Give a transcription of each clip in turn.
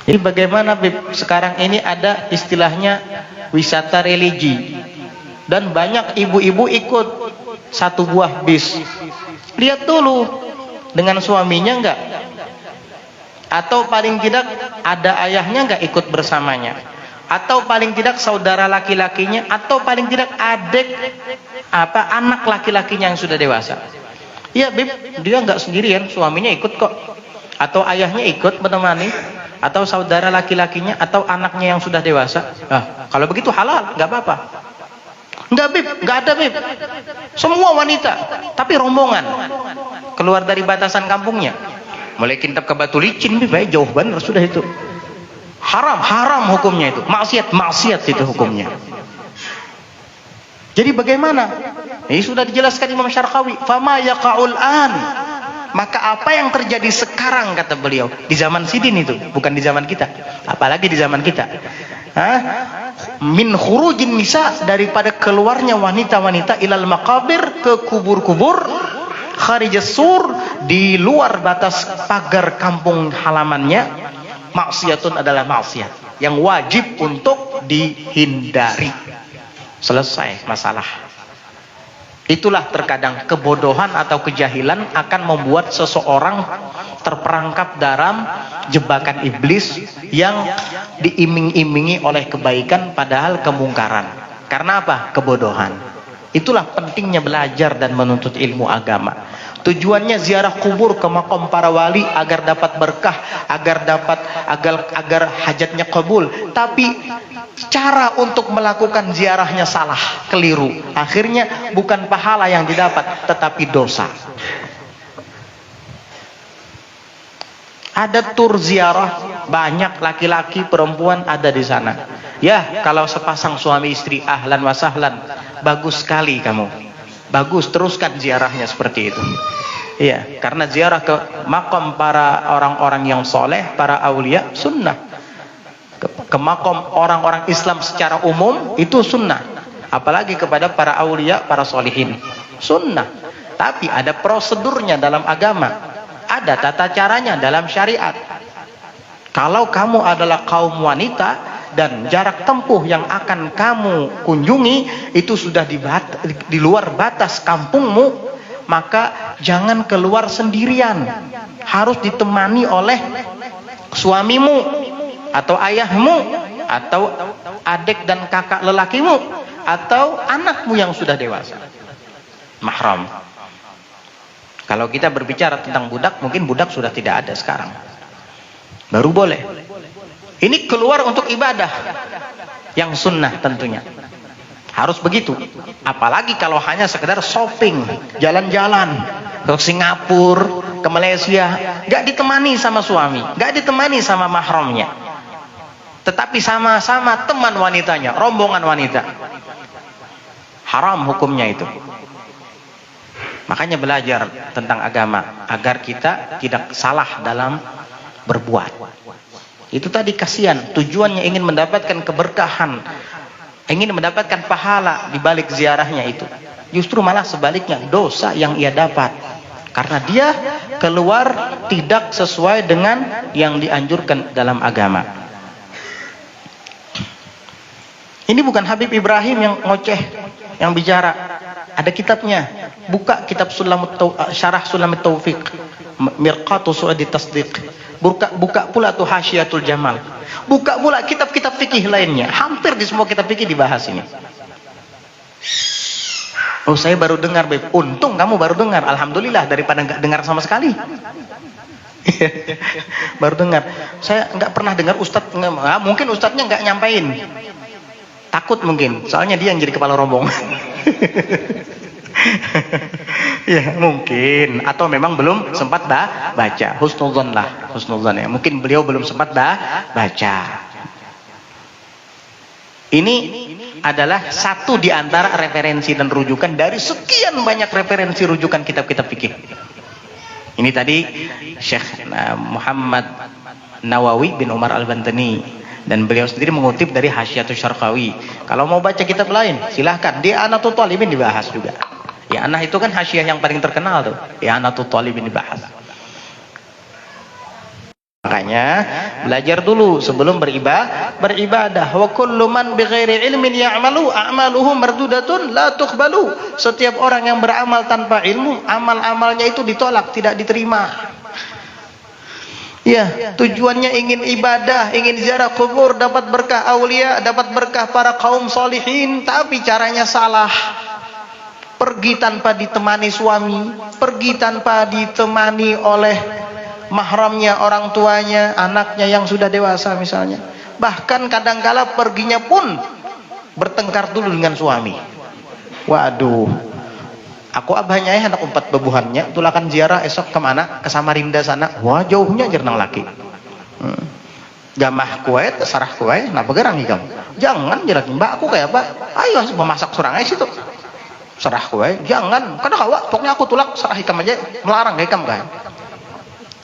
Jadi bagaimana sekarang ini ada istilahnya wisata religi, dan banyak ibu-ibu ikut satu buah bis. Lihat dulu dengan suaminya enggak, atau paling tidak ada ayahnya enggak ikut bersamanya, atau paling tidak saudara laki-lakinya, atau paling tidak adik anak laki-lakinya yang sudah dewasa. Iya Bib, dia enggak sendirian, suaminya ikut kok, atau ayahnya ikut menemani, atau saudara laki-lakinya, atau anaknya yang sudah dewasa. Nah, kalau begitu halal, nggak apa-apa. Nggak Bib, nggak ada Bib. Semua wanita, tapi rombongan keluar dari batasan kampungnya, mulai Kintab ke Batu Licin, Bib, jauh benar sudah itu. Haram hukumnya itu, maksiat itu hukumnya. Jadi bagaimana? Ini sudah dijelaskan Imam Syarqawi. Fama yaqa'ul an. Maka apa yang terjadi sekarang, kata beliau, di zaman Sidin itu, bukan di zaman kita, apalagi di zaman kita. Min khurujin nisa, daripada keluarnya wanita-wanita ilal maqabir, ke kubur-kubur, kharijas sur, di luar batas pagar kampung halamannya, maksiatun adalah maksiat yang wajib untuk dihindari. Selesai masalah. Itulah terkadang kebodohan atau kejahilan akan membuat seseorang terperangkap dalam jebakan iblis yang diiming-imingi oleh kebaikan padahal kemungkaran. Karena apa? Kebodohan. Itulah pentingnya belajar dan menuntut ilmu agama. Tujuannya ziarah kubur ke makam para wali agar dapat berkah, agar hajatnya kabul. Tapi cara untuk melakukan ziarahnya salah, keliru. Akhirnya bukan pahala yang didapat, tetapi dosa. Ada tur ziarah, banyak laki-laki, perempuan ada di sana. Ya, kalau sepasang suami istri, ahlan wa sahlan, bagus sekali kamu. Bagus, teruskan ziarahnya seperti itu. Iya, karena ziarah ke makam para orang-orang yang soleh, para aulia, sunnah. Ke makam orang-orang Islam secara umum itu sunnah. Apalagi kepada para aulia, para solihin, sunnah. Tapi ada prosedurnya dalam agama, ada tata caranya dalam syariat. Kalau kamu adalah kaum wanita dan jarak tempuh yang akan kamu kunjungi itu sudah di luar batas kampungmu, maka jangan keluar sendirian. Harus ditemani oleh suamimu, atau ayahmu, atau adik dan kakak lelakimu, atau anakmu yang sudah dewasa, mahram. Kalau kita berbicara tentang budak, mungkin budak sudah tidak ada sekarang, baru boleh. Ini keluar untuk ibadah yang sunnah, tentunya harus begitu. Apalagi kalau hanya sekedar shopping, jalan-jalan ke Singapura, ke Malaysia, gak ditemani sama suami, gak ditemani sama mahramnya, tetapi sama-sama teman wanitanya, rombongan wanita. Haram hukumnya itu. Makanya belajar tentang agama agar kita tidak salah dalam berbuat. Itu tadi kasihan, tujuannya ingin mendapatkan keberkahan, ingin mendapatkan pahala di balik ziarahnya itu. Justru malah sebaliknya, dosa yang ia dapat karena dia keluar tidak sesuai dengan yang dianjurkan dalam agama. Ini bukan Habib Ibrahim yang ngoceh, yang bicara. Ada kitabnya. Buka kitab Syarah Sulamut Taufiq, Mirqatu Su'adi Tasdiq. Buka pula tuh Hasyiatul Jamal. Buka pula kitab-kitab fikih lainnya. Hampir di semua kitab fikih dibahas ini. Oh, saya baru dengar, Beb. Untung kamu baru dengar. Alhamdulillah, daripada nggak dengar sama sekali. Baru dengar. Saya nggak pernah dengar Ustadz. Mungkin Ustadznya nggak nyampein. Takut mungkin. Soalnya dia yang jadi kepala rombongan. Ya mungkin, atau memang belum sempat baca. Husnudzon lah, husnudzon ya. Mungkin beliau belum sempat baca. Ini adalah satu di antara referensi dan rujukan dari sekian banyak referensi rujukan kitab-kitab fikih. Ini tadi Syekh Muhammad Nawawi bin Umar Al-Bantani, dan beliau sendiri mengutip dari Hasyiatul Syarqawi. Kalau mau baca kitab lain silahkan, di Anatul Talibin dibahas juga. Ya, anak itu kan hasyiah yang paling terkenal tuh. Ya, Anatul Talibin dibahas. Makanya belajar dulu sebelum beribadah. Wa kullu man bighairi ilmin ya'malu a'maluhu mardudatun la tuqbalu. Setiap orang yang beramal tanpa ilmu, amal-amalnya itu ditolak, tidak diterima. Ya, tujuannya ingin ibadah, ingin ziarah kubur, dapat berkah aulia, dapat berkah para kaum solihin, tapi caranya salah. Pergi tanpa ditemani suami, pergi tanpa ditemani oleh mahramnya, orang tuanya, anaknya yang sudah dewasa misalnya. Bahkan kadangkala perginya pun bertengkar dulu dengan suami. Waduh, aku abahnya anak 4 bebuhannya, tulakan ziarah esok kemana? Ke Samarinda sana. Wah, jauhnya jernang laki. Gamah kue, sarah kue, nah begerang ikam. Jangan jelas mbak aku kayak apa? Ayo memasak surang aja situ. Sarah kue, jangan. Karena kawa, pokoknya aku tulak sarah ikam aja, melarang ikam kan.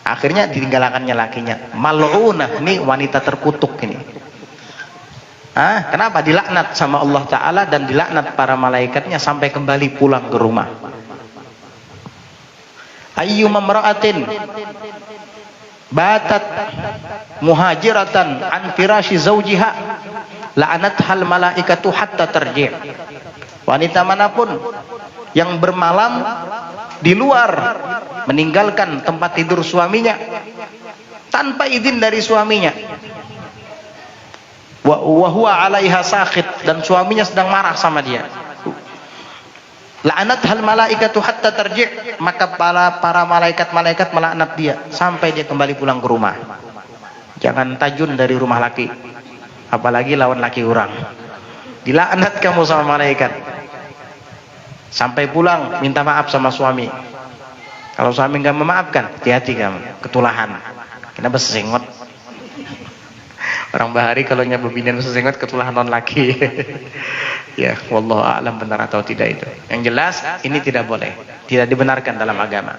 Akhirnya ditinggalkannya lakinya. Mal'unah, nih wanita terkutuk ini. Kenapa? Dilaknat sama Allah Ta'ala dan dilaknat para malaikatnya sampai kembali pulang ke rumah. Ayyuma imra'atin batat muhajiratan an firasyi zawjiha la'anathal malaikatu hatta tarji'. Wanita manapun yang bermalam di luar meninggalkan tempat tidur suaminya tanpa izin dari suaminya, wa huwa 'alaiha sakhit, dan suaminya sedang marah sama dia, la'anat hal malaikatu hatta tarji', maka para malaikat melaknat dia sampai dia kembali pulang ke rumah. Jangan tajun dari rumah laki, apalagi lawan laki orang. Dilaknat kamu sama malaikat. Sampai pulang minta maaf sama suami. Kalau suami nggak memaafkan, hati-hati kamu, ketulahan. Kenapa sesengot? Orang bahari kalau nyabu binian sesengot ketulahan non laki. Ya, wallahu a'lam benar atau tidak itu. Yang jelas ini tidak boleh, tidak dibenarkan dalam agama.